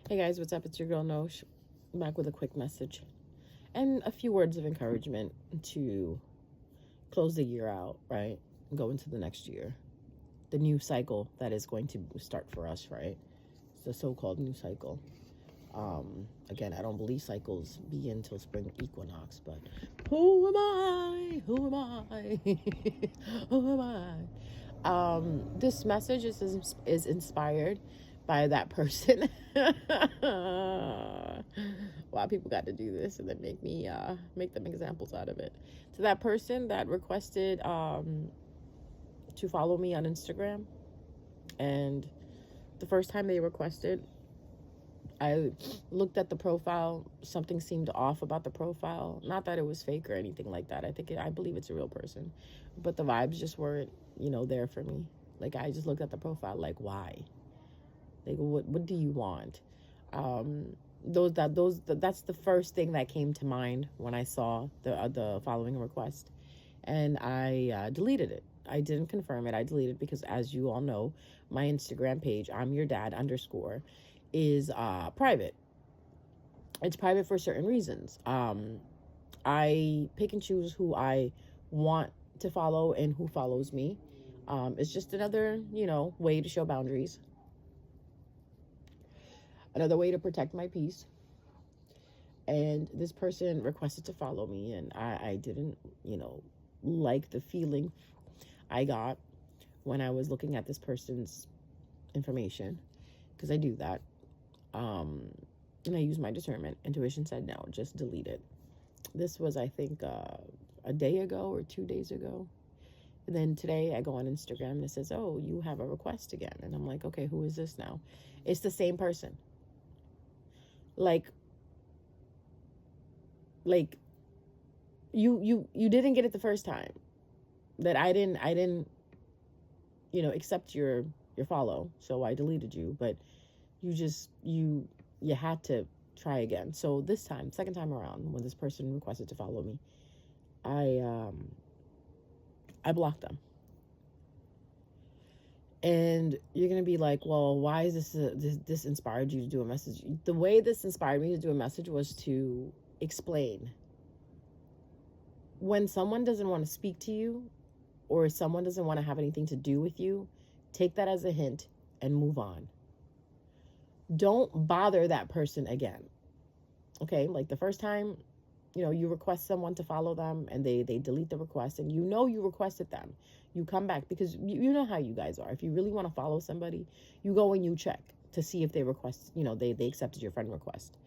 Hey guys, what's up? It's your girl Nosh, back with a quick message and a few words of encouragement to close the year out, right? Go into the next year, the new cycle that is going to start for us, right? It's the so-called new cycle. Again, I don't believe cycles begin until spring equinox, but who am I? Who am I? Who am I? This message is inspired by that person. Why people got to do this and then make them examples out of it. To that person that requested to follow me on Instagram, and the first time they requested, I looked at the profile. Something seemed off about the profile. Not that it was fake or anything like that. I believe it's a real person, but the vibes just weren't, there for me. Like, I just looked at the profile, like, why? Like, what do you want? That's the first thing that came to mind when I saw the following request, and I deleted it. I didn't confirm it. I deleted it because, as you all know, my Instagram page, I'm your dad _ is private. It's private for certain reasons. I pick and choose who I want to follow and who follows me. It's just another, way to show boundaries. Another way to protect my peace. And this person requested to follow me, and I didn't, like the feeling I got when I was looking at this person's information, because I do that. And I used my discernment. Intuition said, no, just delete it. This was, I think, a day ago or 2 days ago. And then today I go on Instagram and it says, oh, you have a request again. And I'm like, okay, who is this now? It's the same person. Like you didn't get it the first time. That I didn't accept your follow, so I deleted you. But you had to try again. So this time, second time around, when this person requested to follow me, I blocked them. And you're gonna be like, well, why is this inspired you to do a message? The way this inspired me to do a message was to explain. When someone doesn't want to speak to you, or someone doesn't want to have anything to do with you, take that as a hint and move on. Don't bother that person again. Okay, like the first time, you request someone to follow them and they delete the request, and you requested them. You come back because you know how you guys are. If you really want to follow somebody, you go and you check to see if they request, they accepted your friend request,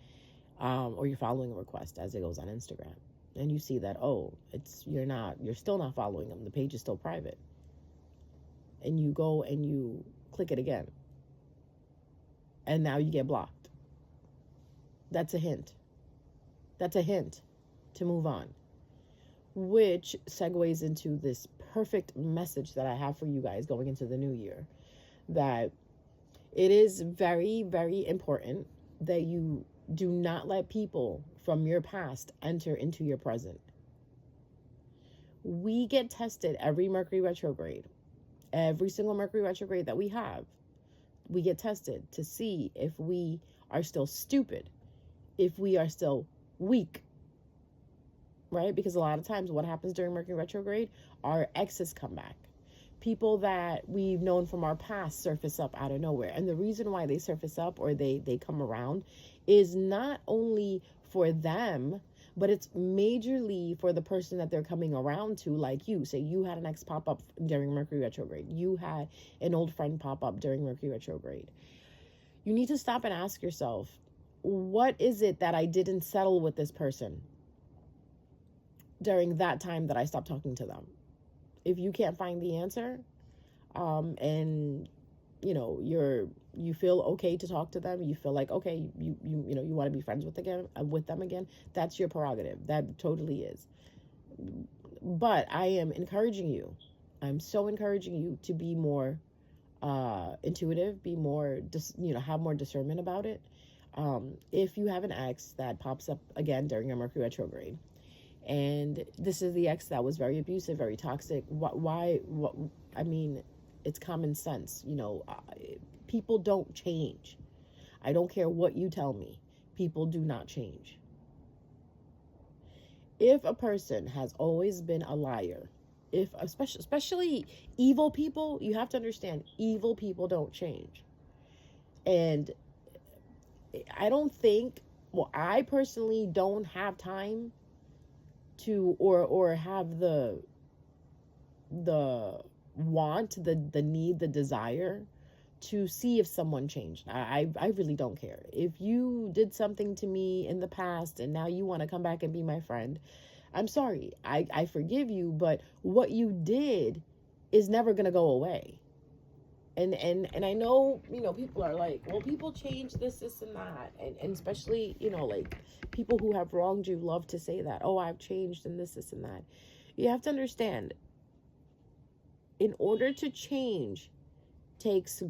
or you're following a request as it goes on Instagram. And you see that, you're still not following them. The page is still private. And you go and you click it again. And now you get blocked. That's a hint. That's a hint to move on. Which segues into this perfect message that I have for you guys going into the new year. That it is very, very important that you do not let people from your past enter into your present. We get tested every Mercury retrograde. Every single Mercury retrograde that we have, we get tested to see if we are still stupid, if we are still weak, right? Because a lot of times what happens during Mercury retrograde, our exes come back. People that we've known from our past surface up out of nowhere. And the reason why they surface up or they come around is not only for them, but it's majorly for the person that they're coming around to. Like you, say you had an ex pop up during Mercury retrograde. You had an old friend pop up during Mercury retrograde. You need to stop and ask yourself, what is it that I didn't settle with this person during that time that I stopped talking to them? If you can't find the answer, and you feel okay to talk to them, you feel like, okay, you want to be friends with them again, that's your prerogative. That totally is. But I am encouraging you. I'm so encouraging you to be more intuitive, be more, have more discernment about it. If you have an ex that pops up again during a Mercury retrograde, and this is the ex that was very abusive, very toxic. I mean, it's common sense. People don't change. I don't care what you tell me. People do not change. If a person has always been a liar, if especially evil people, you have to understand evil people don't change. And I don't think, well, I personally don't have time to or have the want, the need, the desire to see if someone changed. I really don't care. If you did something to me in the past and now you want to come back and be my friend, I'm sorry. I forgive you, but what you did is never going to go away. And I know, people are like, well, people change this and that. And especially, like people who have wronged you love to say that. Oh, I've changed and this and that. You have to understand, in order to change takes,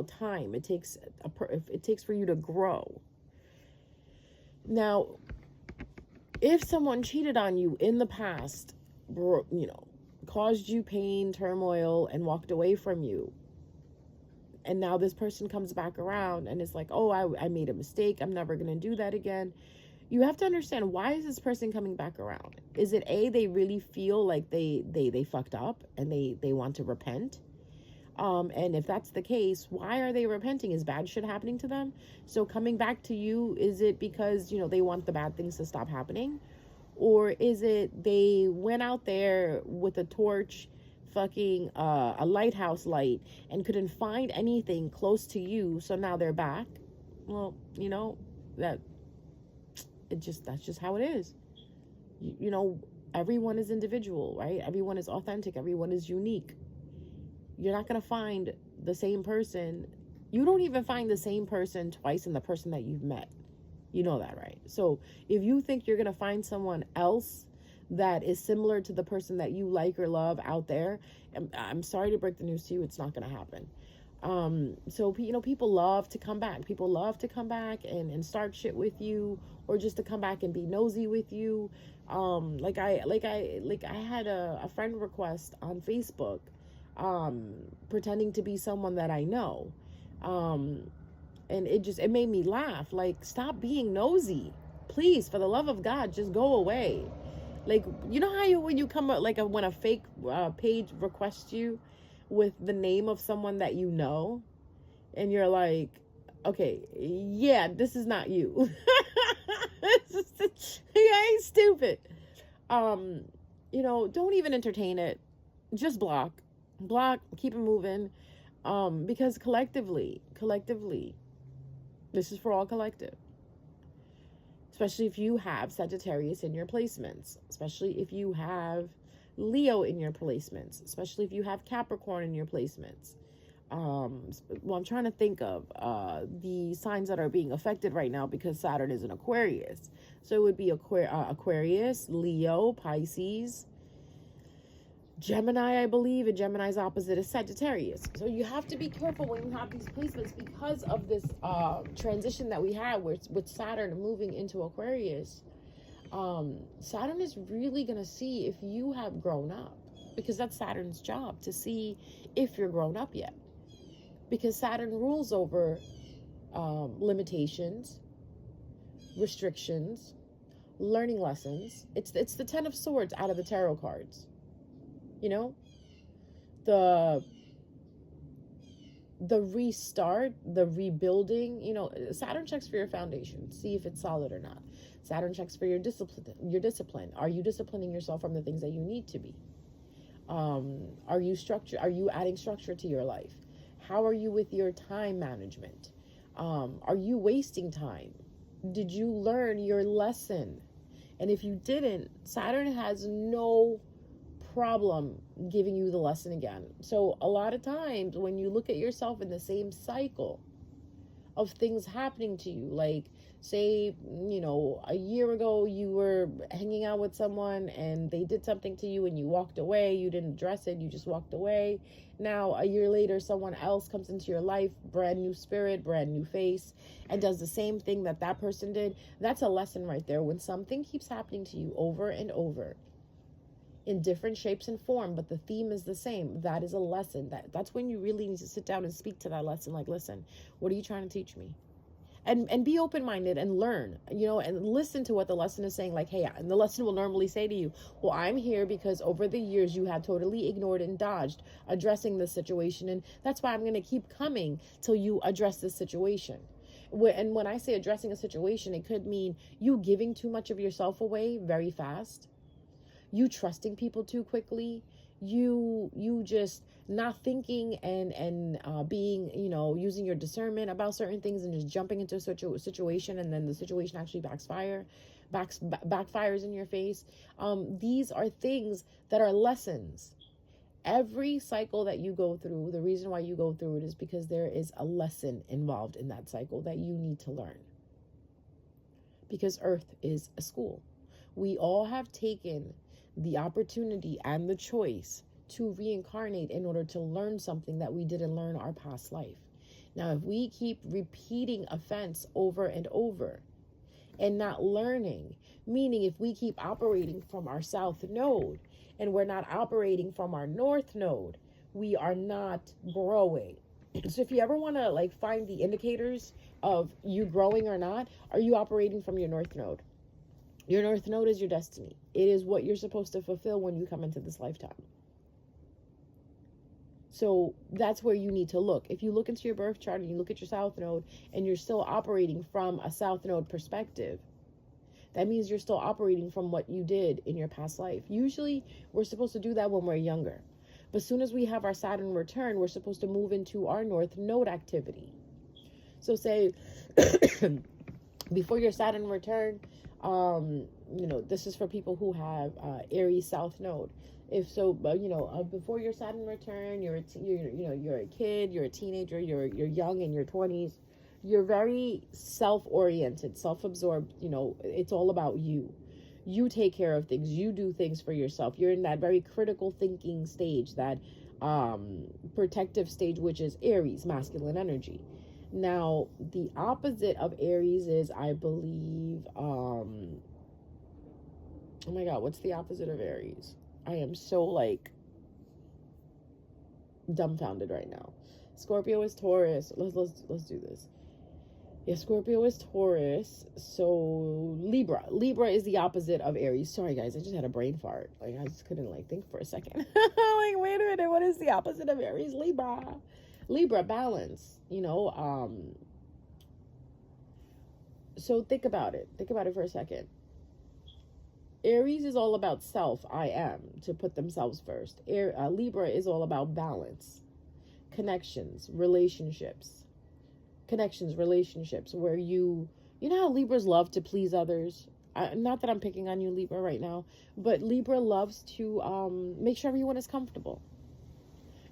time. It takes for you to grow. Now, if someone cheated on you in the past, caused you pain, turmoil, and walked away from you, and now this person comes back around and is like, oh, I made a mistake, I'm never going to do that again. You have to understand, why is this person coming back around? Is it they really feel like they fucked up and they want to repent? And if that's the case, why are they repenting? Is bad shit happening to them? So coming back to you, is it because, they want the bad things to stop happening? Or is it they went out there with a torch, fucking a lighthouse light, and couldn't find anything close to you, so now they're back? Well, that's just how it is. Everyone is individual, right? Everyone is authentic. Everyone is unique. You're not going to find the same person. You don't even find the same person twice in the person that you've met. You know that, right? So if you think you're going to find someone else that is similar to the person that you like or love out there, I'm sorry to break the news to you, it's not going to happen. So, people love to come back. People love to come back and start shit with you, or just to come back and be nosy with you. Like I had a friend request on Facebook, pretending to be someone that I know. And it made me laugh. Like, stop being nosy. Please, for the love of God, just go away. Like, you know how when you come up, like when a fake page requests you with the name of someone that you know, and you're like, okay, yeah, this is not you. I ain't stupid. Don't even entertain it. Just block, keep it moving. Because collectively, this is for all collective. Especially if you have Sagittarius in your placements. Especially if you have Leo in your placements. Especially if you have Capricorn in your placements. I'm trying to think of the signs that are being affected right now, because Saturn is in Aquarius. So it would be Aquarius, Leo, Pisces, Gemini, I believe, and Gemini's opposite is Sagittarius. So you have to be careful when you have these placements, because of this transition that we have with Saturn moving into Aquarius. Saturn is really going to see if you have grown up, because that's Saturn's job, to see if you're grown up yet. Because Saturn rules over limitations, restrictions, learning lessons. It's the 10 of Swords out of the tarot cards. The restart, the rebuilding. Saturn checks for your foundation, see if it's solid or not. Saturn checks for your discipline. Are you disciplining yourself from the things that you need to be? Are you adding structure to your life? How are you with your time management? Are you wasting time? Did you learn your lesson? And if you didn't, Saturn has no problem giving you the lesson again. So a lot of times when you look at yourself in the same cycle of things happening to you, like say, a year ago you were hanging out with someone and they did something to you and you walked away, you didn't address it, you just walked away. Now a year later someone else comes into your life, brand new spirit, brand new face, and does the same thing that person did. That's a lesson right there. When something keeps happening to you over and over in different shapes and form, but the theme is the same, that is a lesson. That's when you really need to sit down and speak to that lesson. Like, listen, what are you trying to teach me? and be open-minded and learn, and listen to what the lesson is saying. Like, hey, and the lesson will normally say to you, well, I'm here because over the years you have totally ignored and dodged addressing this situation, and that's why I'm going to keep coming till you address this situation. And when I say addressing a situation, it could mean you giving too much of yourself away very fast, you trusting people too quickly, you just not thinking and being, using your discernment about certain things and just jumping into such a situation, and then the situation actually backfires in your face. These are things that are lessons. Every cycle that you go through, the reason why you go through it is because there is a lesson involved in that cycle that you need to learn. Because Earth is a school. We all have taken the opportunity and the choice to reincarnate in order to learn something that we didn't learn our past life. Now, if we keep repeating offense over and over and not learning, meaning if we keep operating from our south node and we're not operating from our north node, we are not growing. So if you ever want to find the indicators of you growing or not, are you operating from your north node? Your north node is your destiny. It is what you're supposed to fulfill when you come into this lifetime. So that's where you need to look. If you look into your birth chart and you look at your south node and you're still operating from a south node perspective, that means you're still operating from what you did in your past life. Usually we're supposed to do that when we're younger. But as soon as we have our Saturn return, we're supposed to move into our north node activity. So say before your Saturn return, this is for people who have Aries South Node. If so, before your Saturn return, you're a kid, you're a teenager, you're young in your 20s. You're very self-oriented, self-absorbed. It's all about you. You take care of things. You do things for yourself. You're in that very critical thinking stage, that protective stage, which is Aries, masculine energy. Now, the opposite of Aries is, I believe, oh my God, what's the opposite of Aries? I am so dumbfounded right now. Scorpio is Taurus. Let's do this. Yeah, Scorpio is Taurus. So Libra is the opposite of Aries. Sorry guys, I just had a brain fart. I just couldn't think for a second. Wait a minute, what is the opposite of Aries? Libra, balance. So think about it for a second. Aries is all about self, I am, to put themselves first. Libra is all about balance, connections, relationships, where you know how Libras love to please others. Not that I'm picking on you, Libra, right now, but Libra loves to make sure everyone is comfortable,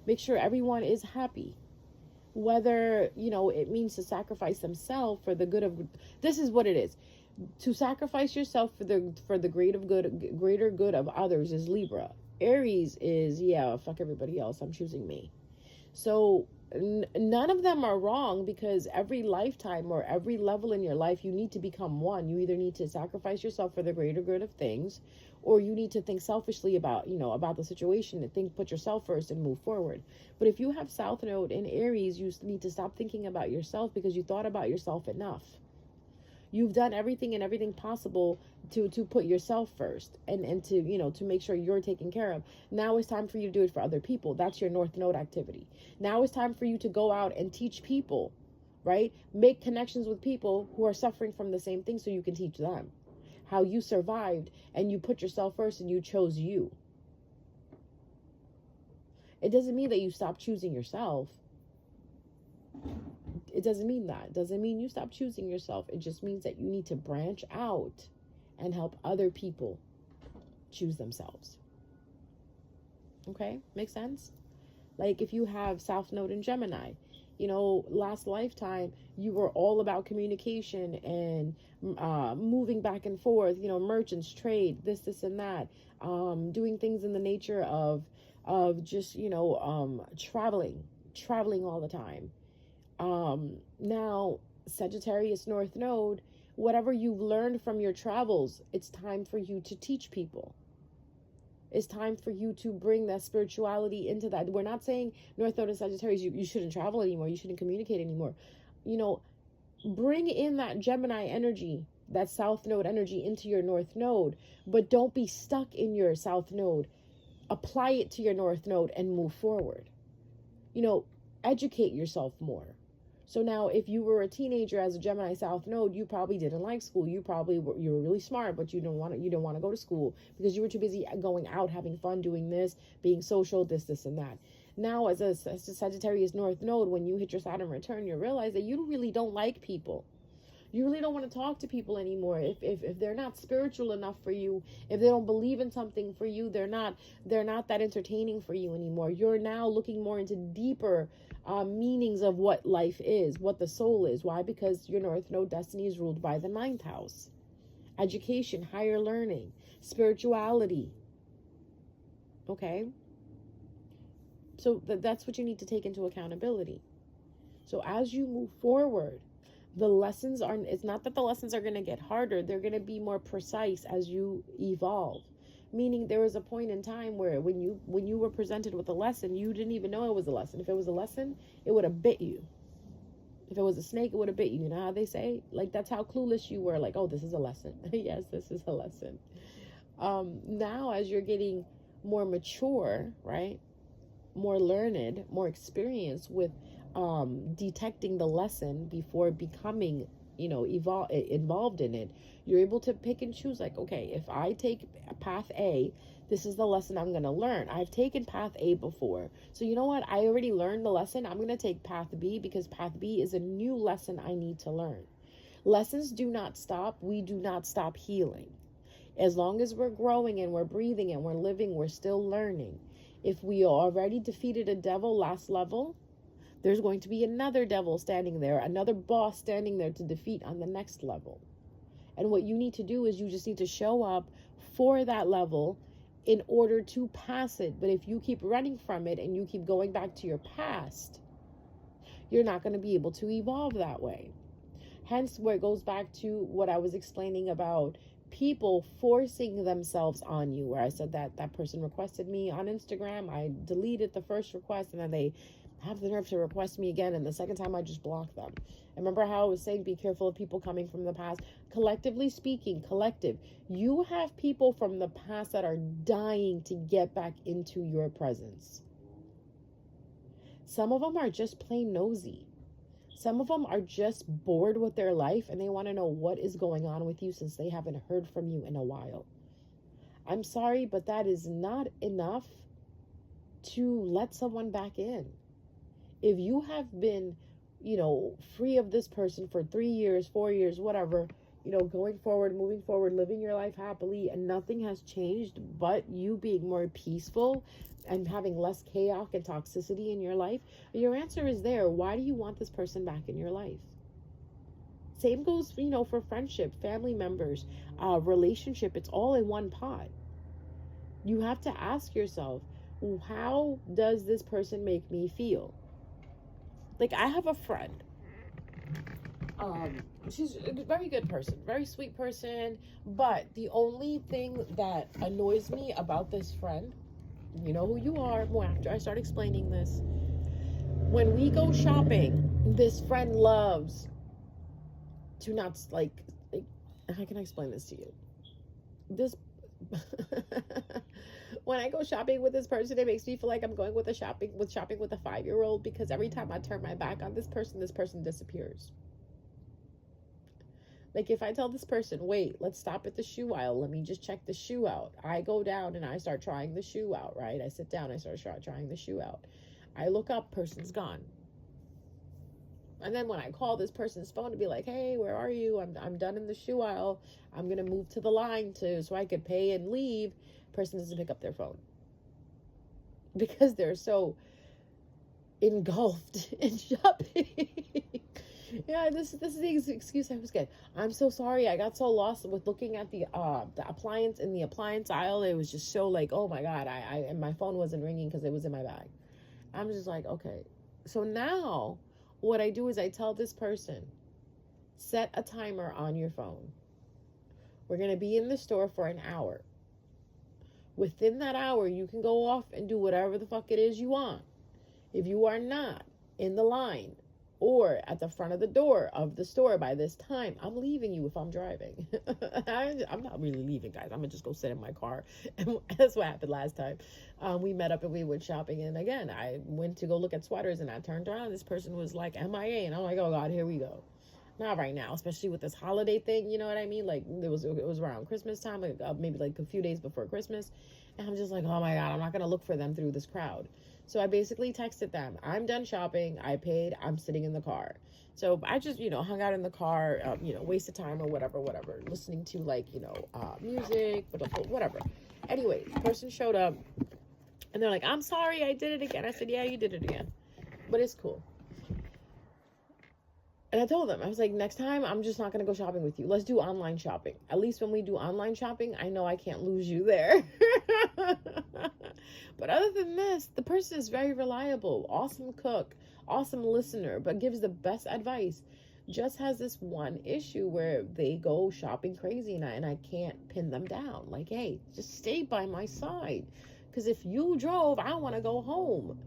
make sure everyone is happy. Whether, it means to sacrifice themselves for the good of, this is what it is. To sacrifice yourself for the greater good of others is Libra. Aries is, fuck everybody else, I'm choosing me. So none of them are wrong, because every lifetime or every level in your life, you need to become one. You either need to sacrifice yourself for the greater good of things, or you need to think selfishly about the situation and put yourself first and move forward. But if you have South Node in Aries, you need to stop thinking about yourself, because you thought about yourself enough. You've done everything possible to put yourself first and to make sure you're taken care of. Now it's time for you to do it for other people. That's your North Node activity. Now it's time for you to go out and teach people, right? Make connections with people who are suffering from the same thing, so you can teach them how you survived and you put yourself first and you chose you. It doesn't mean that you stop choosing yourself. It doesn't mean that. It doesn't mean you stop choosing yourself. It just means that you need to branch out and help other people choose themselves. Okay? Makes sense? If you have South Node in Gemini, last lifetime, you were all about communication and moving back and forth, merchants, trade, this and that, doing things in the nature of just, traveling all the time. Now, Sagittarius North Node, whatever you've learned from your travels, it's time for you to teach people. It's time for you to bring that spirituality into that. We're not saying North Node and Sagittarius, you shouldn't travel anymore. You shouldn't communicate anymore. bring in that Gemini energy, that South Node energy into your North Node, but don't be stuck in your South Node. Apply it to your North Node and move forward. Educate yourself more. So now if you were a teenager as a Gemini South Node, you probably didn't like school. You were really smart, but you didn't want to go to school because you were too busy going out, having fun, doing this, being social, this and that. Now as a Sagittarius North Node, when you hit your Saturn return, you realize that you really don't like people. You really don't want to talk to people anymore. If they're not spiritual enough for you, if they don't believe in something for you, they're not that entertaining for you anymore. You're now looking more into deeper meanings of what life is, what the soul is. Why? Because your North Node destiny is ruled by the 9th house. Education, higher learning, spirituality. Okay? So that's what you need to take into accountability. So as you move forward, the lessons it's not that the lessons are going to get harder. They're going to be more precise as you evolve. Meaning there was a point in time where when you were presented with a lesson, you didn't even know it was a lesson. If it was a lesson, it would have bit you. If it was a snake, it would have bit you. You know how they say? Like, that's how clueless you were. Like, oh, this is a lesson. Yes, this is a lesson. Now, as you're getting more mature, right? More learned, more experienced with detecting the lesson before becoming, involved in it, you're able to pick and choose. Like, okay, if I take path A, this is the lesson I'm going to learn. I've taken path A before. So you know what? I already learned the lesson. I'm going to take path B because path B is a new lesson I need to learn. Lessons do not stop. We do not stop healing. As long as we're growing and we're breathing and we're living, we're still learning. If we already defeated a devil last level, there's going to be another devil standing there, another boss standing there to defeat on the next level. And what you need to do is you just need to show up for that level in order to pass it. But if you keep running from it and you keep going back to your past, you're not going to be able to evolve that way. Hence, where it goes back to what I was explaining about people forcing themselves on you, where I said that person requested me on Instagram. I deleted the first request and then they have the nerve to request me again, and the second time I just blocked them. And remember how I was saying be careful of people coming from the past? Collectively speaking, you have people from the past that are dying to get back into your presence. Some of them are just plain nosy. Some of them are just bored with their life and they want to know what is going on with you since they haven't heard from you in a while. I'm sorry, but that is not enough to let someone back in. If you have been, free of this person for 3 years, 4 years, whatever, going forward, moving forward, living your life happily, and nothing has changed but you being more peaceful and having less chaos and toxicity in your life, your answer is there. Why do you want this person back in your life? Same goes, for friendship, family members, relationship. It's all in one pot. You have to ask yourself, how does this person make me feel? Like, I have a friend. She's a very good person, very sweet person. But the only thing that annoys me about this friend, you know who you are, more after I start explaining this. When we go shopping, this friend loves to not, like how can I explain this to you? This when I go shopping with this person, it makes me feel like I'm going shopping with a 5-year-old, because every time I turn my back on this person disappears. Like, if I tell this person, wait, let's stop at the shoe aisle, let me just check the shoe out. I go down and I start trying the shoe out, right? I sit down, I start trying the shoe out. I look up, person's gone. And then when I call this person's phone to be like, hey, where are you? I'm done in the shoe aisle. I'm going to move to the line so I could pay and leave. Person doesn't pick up their phone. Because they're so engulfed in shopping. Yeah, this is the excuse I was getting. I'm so sorry. I got so lost with looking at the appliance in the appliance aisle. It was just so like, oh my God, and my phone wasn't ringing because it was in my bag. I'm just like, okay. So now what I do is I tell this person, set a timer on your phone. We're going to be in the store for an hour. Within that hour, you can go off and do whatever the fuck it is you want. If you are not in the line or at the front of the door of the store by this time. I'm leaving you if I'm driving. I'm not really leaving, guys. I'm gonna just go sit in my car. And that's what happened last time. We met up and we went shopping, and again, I went to go look at sweaters, and I turned around. This person was like MIA, and I'm like, oh God, here we go. Not right now, especially with this holiday thing, you know what I mean? Like, it was around Christmas time, like maybe like a few days before Christmas, and I'm just like, oh my God, I'm not gonna look for them through this crowd. So I basically texted them, I'm done shopping, I paid, I'm sitting in the car. So I just, hung out in the car, wasted time or whatever, listening to like, music, whatever. Anyway, the person showed up and they're like, I'm sorry, I did it again. I said, yeah, you did it again, but it's cool. And I told them, I was like, next time, I'm just not going to go shopping with you. Let's do online shopping. At least when we do online shopping, I know I can't lose you there. But other than this, the person is very reliable, awesome cook, awesome listener, but gives the best advice. Just has this one issue where they go shopping crazy and I can't pin them down. Like, hey, just stay by my side. Because if you drove, I want to go home.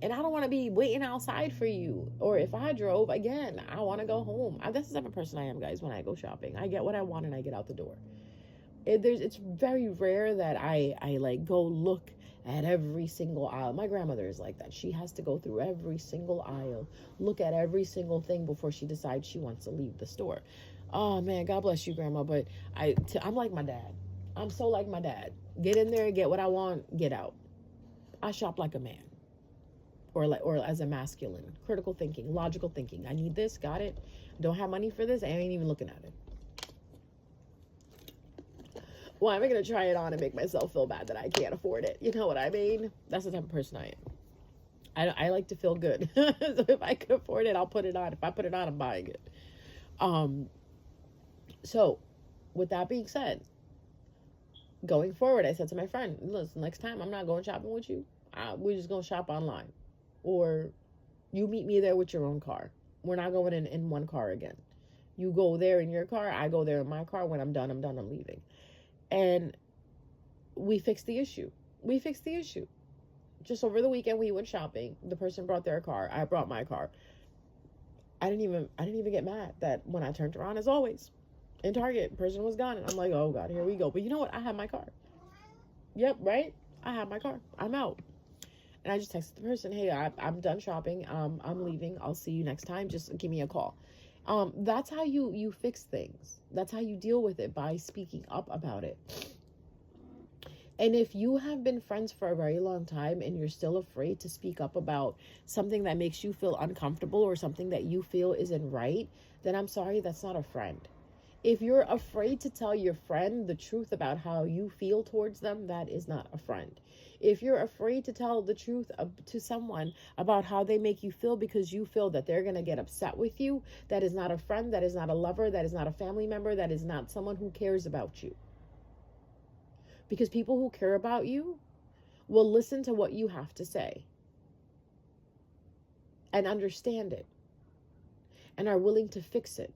And I don't want to be waiting outside for you. Or if I drove, again, I want to go home. That's the type of person I am, guys, when I go shopping. I get what I want and I get out the door. It's very rare that I like go look at every single aisle. My grandmother is like that. She has to go through every single aisle, look at every single thing before she decides she wants to leave the store. Oh, man, God bless you, Grandma. But I'm like my dad. I'm so like my dad. Get in there, get what I want, get out. I shop like a man. Or as a masculine. Critical thinking, logical thinking. I need this, got it. Don't have money for this, I ain't even looking at it. Why am I going to try it on and make myself feel bad that I can't afford it? You know what I mean? That's the type of person I am. I like to feel good. So if I can afford it, I'll put it on. If I put it on, I'm buying it. So with that being said, going forward, I said to my friend, listen, next time I'm not going shopping with you. We're just going to shop online. Or you meet me there with your own car. We're not going in one car again. You go there in your car. I go there in my car. When I'm done, I'm leaving. And we fixed the issue. Just over the weekend, we went shopping. The person brought their car. I brought my car. I didn't even get mad that when I turned around, as always, in Target, the person was gone. And I'm like, oh God, here we go. But you know what? I have my car. Yep, right? I have my car. I'm out. And I just texted the person, hey, I'm done shopping. I'm leaving. I'll see you next time. Just give me a call. That's how you fix things. That's how you deal with it, by speaking up about it. And if you have been friends for a very long time and you're still afraid to speak up about something that makes you feel uncomfortable or something that you feel isn't right, then I'm sorry, that's not a friend. If you're afraid to tell your friend the truth about how you feel towards them, that is not a friend. If you're afraid to tell the truth to someone about how they make you feel because you feel that they're going to get upset with you, that is not a friend, that is not a lover, that is not a family member, that is not someone who cares about you. Because people who care about you will listen to what you have to say and understand it and are willing to fix it.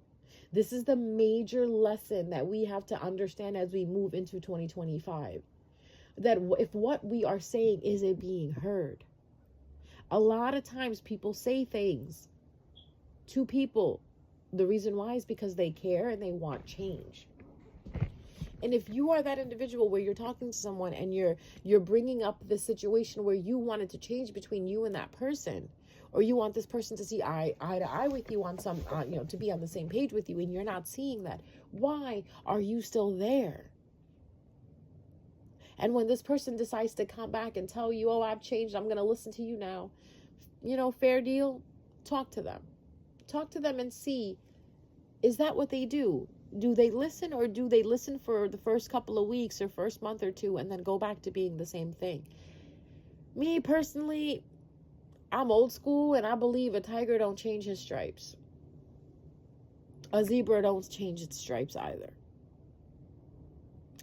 This is the major lesson that we have to understand as we move into 2025. That if what we are saying isn't being heard, a lot of times people say things to people. The reason why is because they care and they want change. And if you are that individual where you're talking to someone and you're bringing up the situation where you wanted to change between you and that person, or you want this person to see eye to eye with you on some, to be on the same page with you, and you're not seeing that, why are you still there? And when this person decides to come back and tell you, oh, I've changed, I'm going to listen to you now, fair deal, talk to them. Talk to them and see, is that what they do? Do they listen, or do they listen for the first couple of weeks or first month or two and then go back to being the same thing? Me personally, I'm old school and I believe a tiger don't change his stripes. A zebra don't change its stripes either.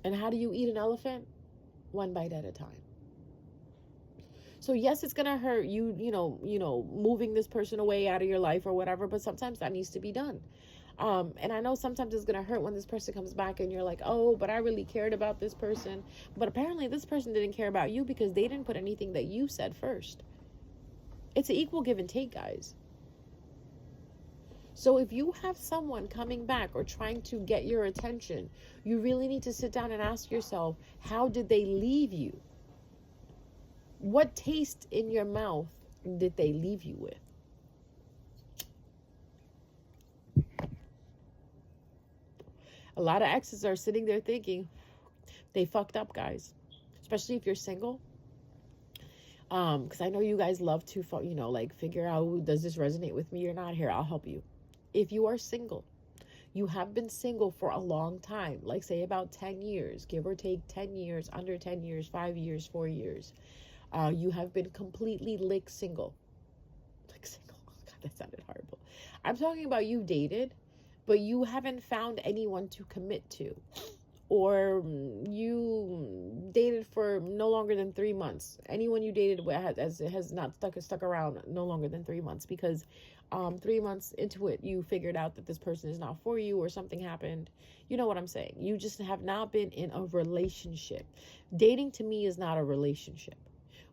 And how do you eat an elephant? One bite at a time. So yes, it's going to hurt you, moving this person away out of your life or whatever, but sometimes that needs to be done. And I know sometimes it's going to hurt when this person comes back and you're like, oh, but I really cared about this person. But apparently this person didn't care about you because they didn't put anything that you said first. It's an equal give and take, guys. So if you have someone coming back or trying to get your attention, you really need to sit down and ask yourself, how did they leave you? What taste in your mouth did they leave you with? A lot of exes are sitting there thinking they fucked up, guys. Especially if you're single. Because I know you guys love to, like figure out, does this resonate with me or not? Here, I'll help you. If you are single, you have been single for a long time, like say about 10 years, give or take 10 years, under 10 years, 5 years, 4 years. You have been completely single. Single. Oh God, that sounded horrible. I'm talking about you dated, but you haven't found anyone to commit to. Or you dated for no longer than 3 months. Anyone you dated has not stuck around no longer than 3 months, because 3 months into it, you figured out that this person is not for you, or something happened. You know what I'm saying? You just have not been in a relationship. Dating to me is not a relationship.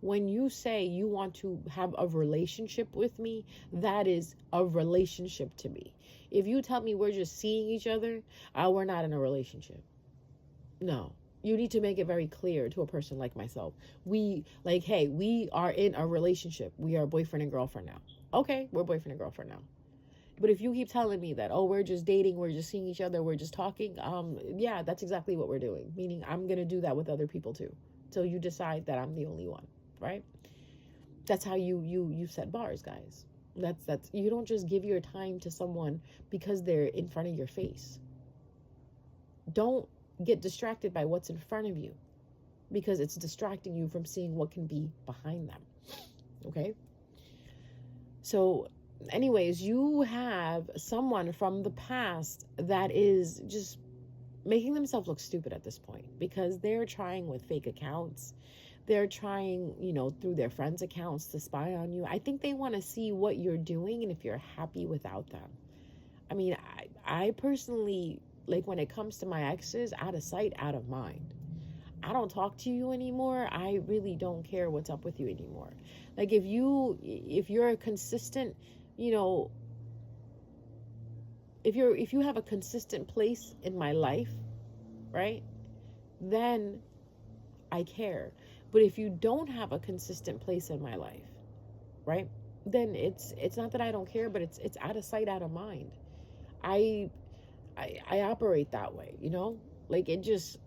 When you say you want to have a relationship with me, that is a relationship to me. If you tell me we're just seeing each other, we're not in a relationship. No, you need to make it very clear to a person like myself. Hey, we are in a relationship. We are boyfriend and girlfriend now. Okay, we're boyfriend and girlfriend now. But if you keep telling me that, oh, we're just dating, we're just seeing each other, we're just talking, yeah, that's exactly what we're doing. Meaning I'm going to do that with other people too. Till you decide that I'm the only one, right? That's how you set bars, guys. That's you don't just give your time to someone because they're in front of your face. Don't get distracted by what's in front of you, because it's distracting you from seeing what can be behind them. Okay? So anyways, you have someone from the past that is just making themselves look stupid at this point, because they're trying with fake accounts. They're trying, through their friends' accounts to spy on you. I think they want to see what you're doing and if you're happy without them. I mean, I personally, like, when it comes to my exes, out of sight, out of mind. I don't talk to you anymore. I really don't care what's up with you anymore. Like, if you're a consistent, if you have a consistent place in my life, right, then I care. But if you don't have a consistent place in my life, right, then it's not that I don't care, but it's out of sight, out of mind. I operate that way, like it just,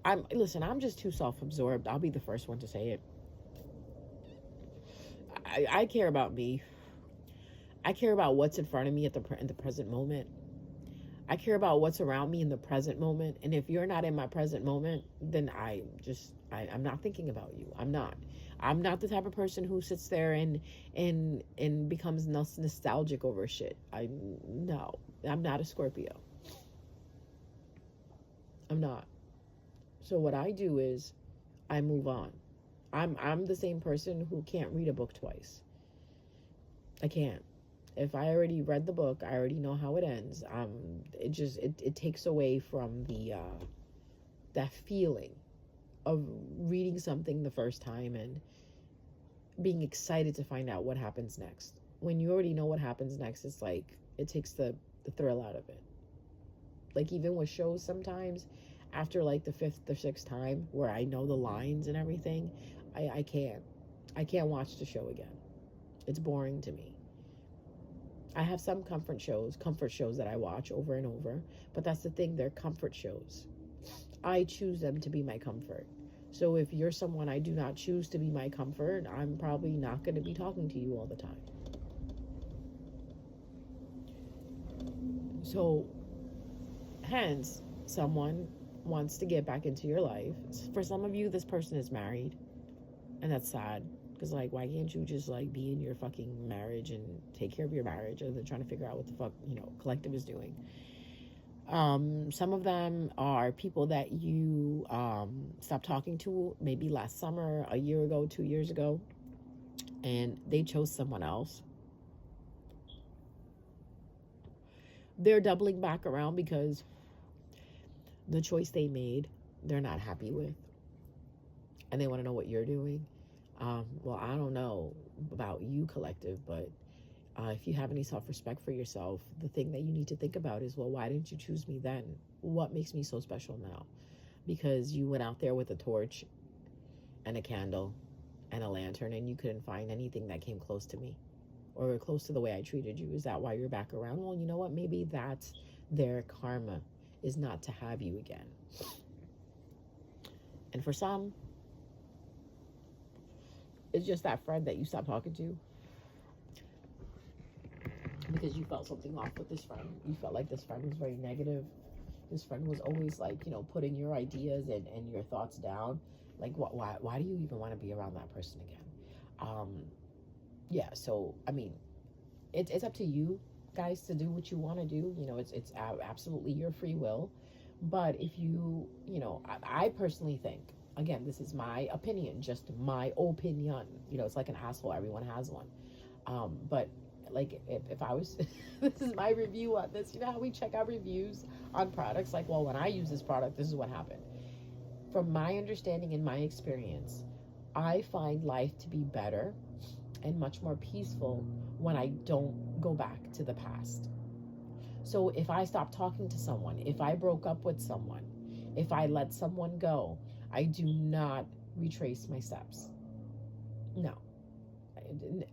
I'm just too self-absorbed. I'll be the first one to say it. I care about me. I care about what's in front of me in the present moment. I care about what's around me in the present moment. And if you're not in my present moment, then I'm not thinking about you. I'm not the type of person who sits there and becomes nostalgic over shit. No, I'm not a Scorpio. I'm not. So what I do is I move on. I'm the same person who can't read a book twice. I can't. If I already read the book, I already know how it ends. It takes away from that feeling of reading something the first time and being excited to find out what happens next. When you already know what happens next, it's like it takes the thrill out of it. Like, even with shows, sometimes after like the 5th or 6th time where I know the lines and everything, I can't watch the show again. It's boring to me. I have some comfort shows that I watch over and over, but that's the thing, they're comfort shows. I choose them to be my comfort. So if you're someone I do not choose to be my comfort, I'm probably not going to be talking to you all the time. So hence, someone wants to get back into your life. For some of you, this person is married, and that's sad. Because, like, why can't you just, like, be in your fucking marriage and take care of your marriage, other than trying to figure out what the fuck, collective is doing? Some of them are people that you stopped talking to maybe last summer, a year ago, 2 years ago, and they chose someone else. They're doubling back around because the choice they made, they're not happy with, and they want to know what you're doing. Well, I don't know about you, collective, but If you have any self-respect for yourself, the thing that you need to think about is, well, why didn't you choose me then? What makes me so special now? Because you went out there with a torch and a candle and a lantern and you couldn't find anything that came close to me or close to the way I treated you. Is that why you're back around? Well, you know what? Maybe that's their karma, is not to have you again. And for some, it's just that friend that you stopped talking to because you felt something off with this friend. You felt like this friend was very negative. This friend was always like, putting your ideas and your thoughts down. Like, why do you even want to be around that person again? Yeah, so, I mean, it's up to you guys to do what you want to do. It's absolutely your free will. But if I personally think, again, this is my opinion, just my opinion. It's like an asshole. Everyone has one. But like if I was, this is my review on this. You know how we check out reviews on products? Like, well, when I use this product, this is what happened. From my understanding and my experience, I find life to be better and much more peaceful when I don't go back to the past. So if I stop talking to someone, if I broke up with someone, if I let someone go, I do not retrace my steps. No.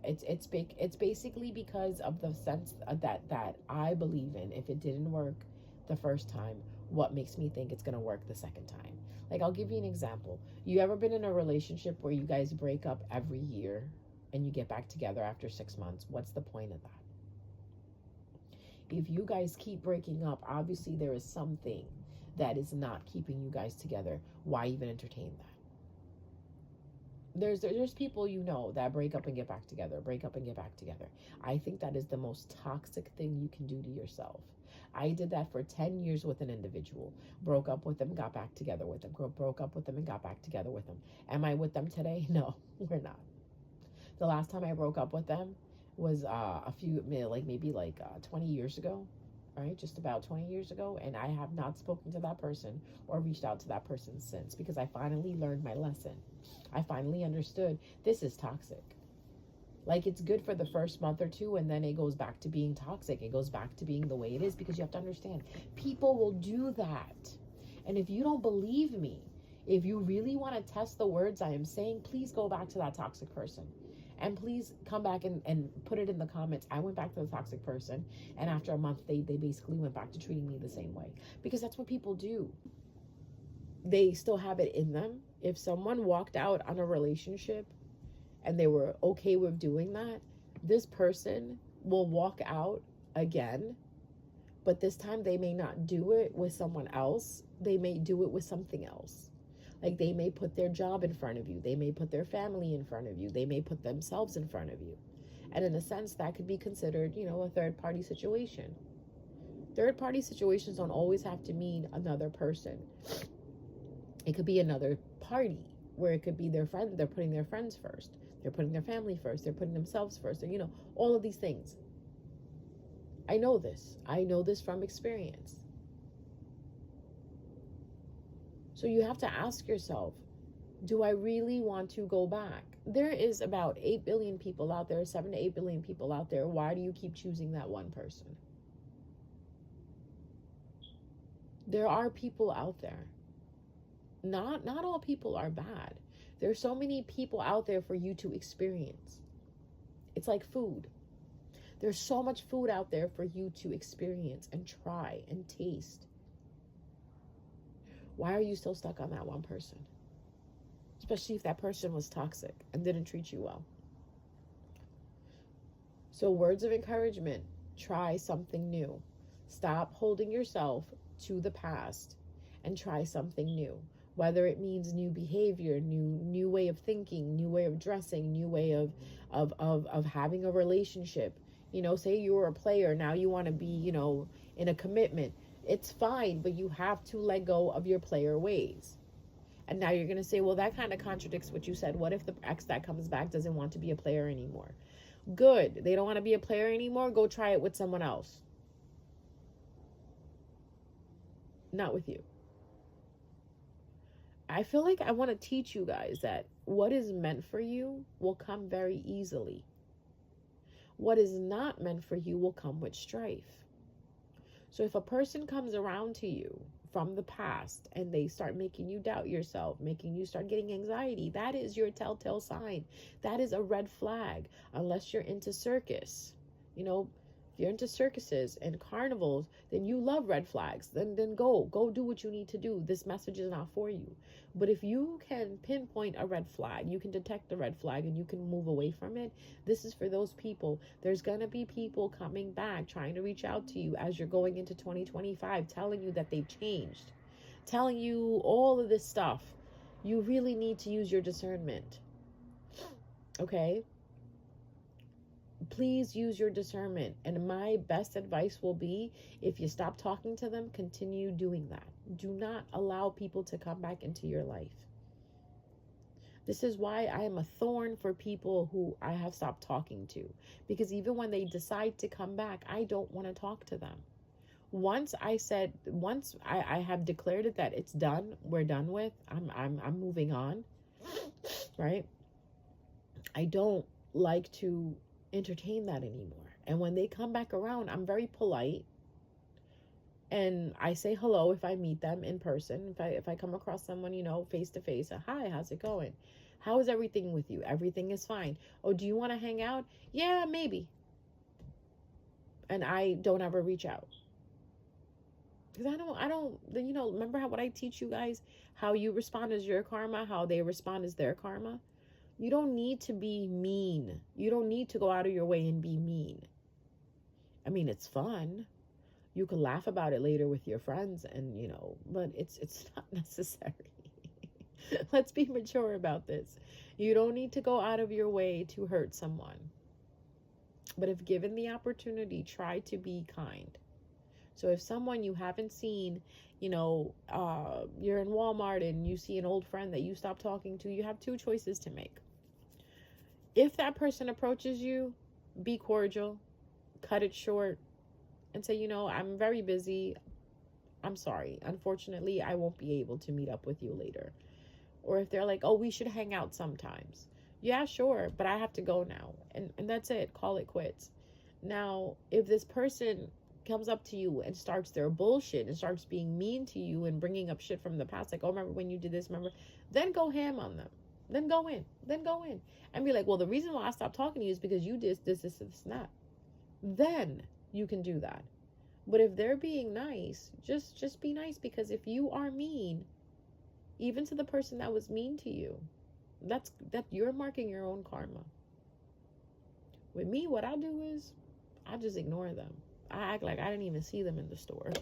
It's basically because of the sense that I believe in. If it didn't work the first time, what makes me think it's going to work the second time? Like, I'll give you an example. You ever been in a relationship where you guys break up every year and you get back together after 6 months? What's the point of that? If you guys keep breaking up, obviously there is something that is not keeping you guys together. Why even entertain that? There's people that break up and get back together, break up and get back together. I think that is the most toxic thing you can do to yourself. I did that for 10 years with an individual. Broke up with them, got back together with them. Broke up with them and got back together with them. Am I with them today? No, we're not. The last time I broke up with them was maybe 20 years ago, right? Just about 20 years ago. And I have not spoken to that person or reached out to that person since, because I finally learned my lesson. I finally understood this is toxic. Like, it's good for the first month or two, and then it goes back to being toxic. It goes back to being the way it is, because you have to understand, people will do that. And if you don't believe me, if you really want to test the words I am saying, please go back to that toxic person. And please come back and put it in the comments. I went back to the toxic person, and after a month, they basically went back to treating me the same way. Because that's what people do. They still have it in them. If someone walked out on a relationship and they were okay with doing that, this person will walk out again, but this time they may not do it with someone else. They may do it with something else. Like, they may put their job in front of you. They may put their family in front of you. They may put themselves in front of you. And in a sense, that could be considered, a third-party situation. Third-party situations don't always have to mean another person. It could be another party, where it could be their friend. They're putting their friends first. They're putting their family first. They're putting themselves first. Or, all of these things. I know this. I know this from experience. So you have to ask yourself, do I really want to go back? There is about 8 billion people out there, 7 to 8 billion people out there. Why do you keep choosing that one person? There are people out there. Not all people are bad. There's so many people out there for you to experience. It's like food. There's so much food out there for you to experience and try and taste. Why are you still stuck on that one person? Especially if that person was toxic and didn't treat you well. So, words of encouragement: try something new. Stop holding yourself to the past and try something new. Whether it means new behavior, new way of thinking, new way of dressing, new way of having a relationship. Say you were a player, now you want to be, in a commitment. It's fine, but you have to let go of your player ways. And now you're going to say, well, that kind of contradicts what you said. What if the ex that comes back doesn't want to be a player anymore? Good. They don't want to be a player anymore. Go try it with someone else. Not with you. I feel like I want to teach you guys that what is meant for you will come very easily. What is not meant for you will come with strife. So if a person comes around to you from the past and they start making you doubt yourself, making you start getting anxiety, that is your telltale sign. That is a red flag, unless you're into circus. You know, if you're into circuses and carnivals, then you love red flags. Then go do what you need to do. This message is not for you. But if you can pinpoint a red flag, you can detect the red flag and you can move away from it, this is for those people. There's going to be people coming back trying to reach out to you as you're going into 2025, telling you that they've changed, telling you all of this stuff. You really need to use your discernment. Okay? Please use your discernment. And my best advice will be, if you stop talking to them, continue doing that. Do not allow people to come back into your life. This is why I am a thorn for people who I have stopped talking to. Because even when they decide to come back, I don't want to talk to them. Once I have declared it that it's done, we're done with, I'm moving on, right? I don't like to entertain that anymore. And when they come back around, I'm very polite. And I say hello if I meet them in person. If I come across someone, you know, face to face, hi, how's it going? How is everything with you? Everything is fine. Oh, do you want to hang out? Yeah, maybe. And I don't ever reach out. Because I don't, you know, remember what I teach you guys? How you respond is your karma, how they respond is their karma. You don't need to be mean. You don't need to go out of your way and be mean. I mean, it's fun. You can laugh about it later with your friends and, you know, but it's not necessary. Let's be mature about this. You don't need to go out of your way to hurt someone. But if given the opportunity, try to be kind. So if someone you haven't seen, you know, you're in Walmart and you see an old friend that you stopped talking to, you have two choices to make. If that person approaches you, be cordial, cut it short, and say, you know, I'm very busy. I'm sorry. Unfortunately, I won't be able to meet up with you later. Or if they're like, oh, we should hang out sometimes. Yeah, sure, but I have to go now. And that's it. Call it quits. Now, if this person comes up to you and starts their bullshit and starts being mean to you and bringing up shit from the past, like, oh, remember when you did this, remember? Then go ham on them. Then go in. And be like, well, the reason why I stopped talking to you is because you did this, and that. Then you can do that. But if they're being nice, just be nice, because if you are mean, even to the person that was mean to you, that you're marking your own karma. With me, what I do is I just ignore them. I act like I didn't even see them in the store.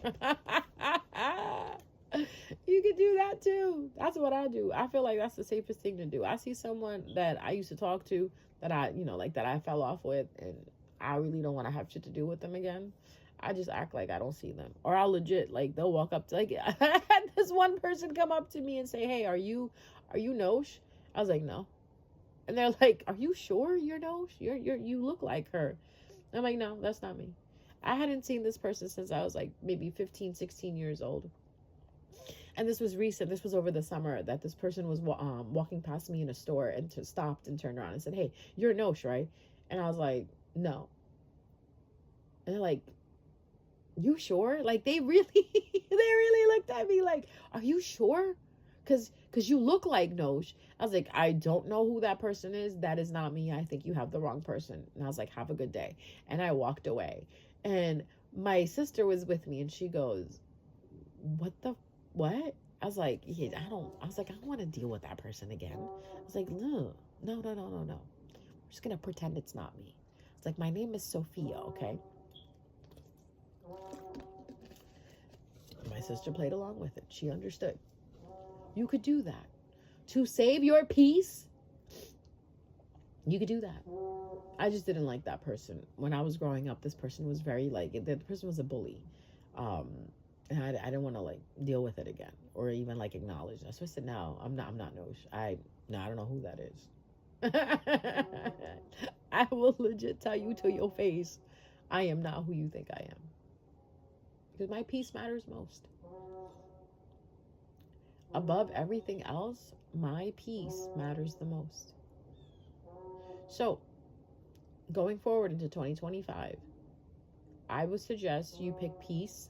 You can do that too. That's what I do. I feel like that's the safest thing to do. I see someone that I used to talk to that I, you know, like that I fell off with, and I really don't want to have shit to do with them again. I just act like I don't see them. Or I'll legit, like, they'll walk up to, like, I had this one person come up to me and say, hey, are you Nosh? I was like, no. And they're like, are you sure you're Nosh? You look like her. I'm like, no, that's not me. I hadn't seen this person since I was like maybe 15, 16 years old. And this was recent. This was over the summer that this person was walking past me in a store and stopped and turned around and said, hey, you're Nosh, right? And I was like, no. And they're like, you sure? Like, they really looked at me like, are you sure? Because you look like Nosh. I was like, I don't know who that person is. That is not me. I think you have the wrong person. And I was like, have a good day. And I walked away. And my sister was with me and she goes, what? I was like, yeah, I don't want to deal with that person again. I was like, no. We're just going to pretend it's not me. It's like, my name is Sophia, okay? My sister played along with it. She understood. You could do that. To save your peace, you could do that. I just didn't like that person. When I was growing up, this person was very, like, the person was a bully. And I didn't want to, like, deal with it again or even, like, acknowledge that. So I said, no, I'm not Nosh. I don't know who that is. I will legit tell you to your face, I am not who you think I am. Because my peace matters most. Above everything else, my peace matters the most. So, going forward into 2025, I would suggest you pick peace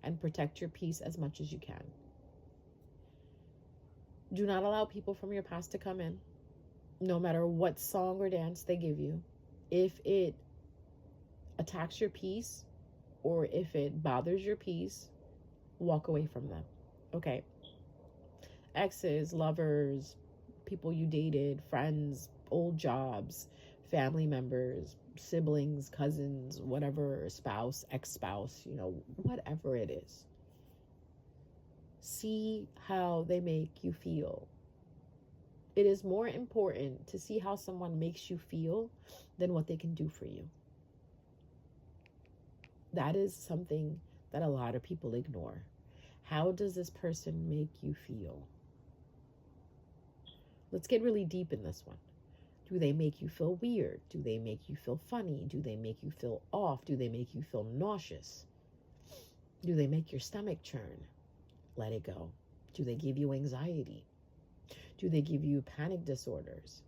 and protect your peace as much as you can. Do not allow people from your past to come in, no matter what song or dance they give you. If it attacks your peace or if it bothers your peace, walk away from them. Okay? Exes, lovers, people you dated, friends, old jobs, family members, siblings, cousins, whatever, spouse, ex-spouse, whatever it is. See how they make you feel. It is more important to see how someone makes you feel than what they can do for you. That is something that a lot of people ignore. How does this person make you feel? Let's get really deep in this one. Do they make you feel weird? Do they make you feel funny? Do they make you feel off? Do they make you feel nauseous? Do they make your stomach churn? Let it go. Do they give you anxiety? Do they give you panic disorders?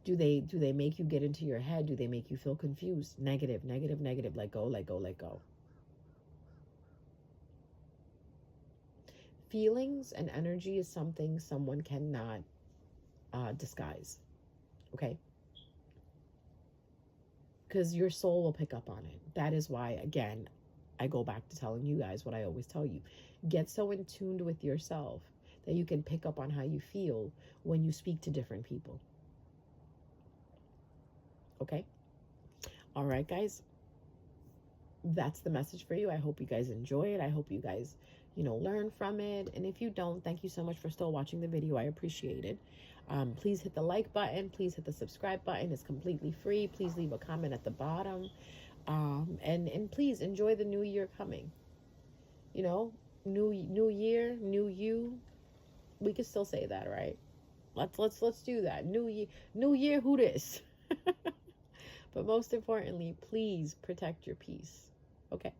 Do they make you get into your head? Do they make you feel confused? Negative, negative, negative. Let go, let go, let go. Feelings and energy is something someone cannot disguise. Okay? Because your soul will pick up on it. That is why, again, I go back to telling you guys what I always tell you. Get so in tuned with yourself that you can pick up on how you feel when you speak to different people. Okay? All right, guys. That's the message for you. I hope you guys enjoy it. I hope you guys, learn from it. And if you don't, thank you so much for still watching the video. I appreciate it. Please hit the like button. Please hit the subscribe button. It's completely free. Please leave a comment at the bottom. And please enjoy the new year coming. New year, new you. We can still say that, right? Let's do that. New year, who this? But most importantly, please protect your peace. Okay?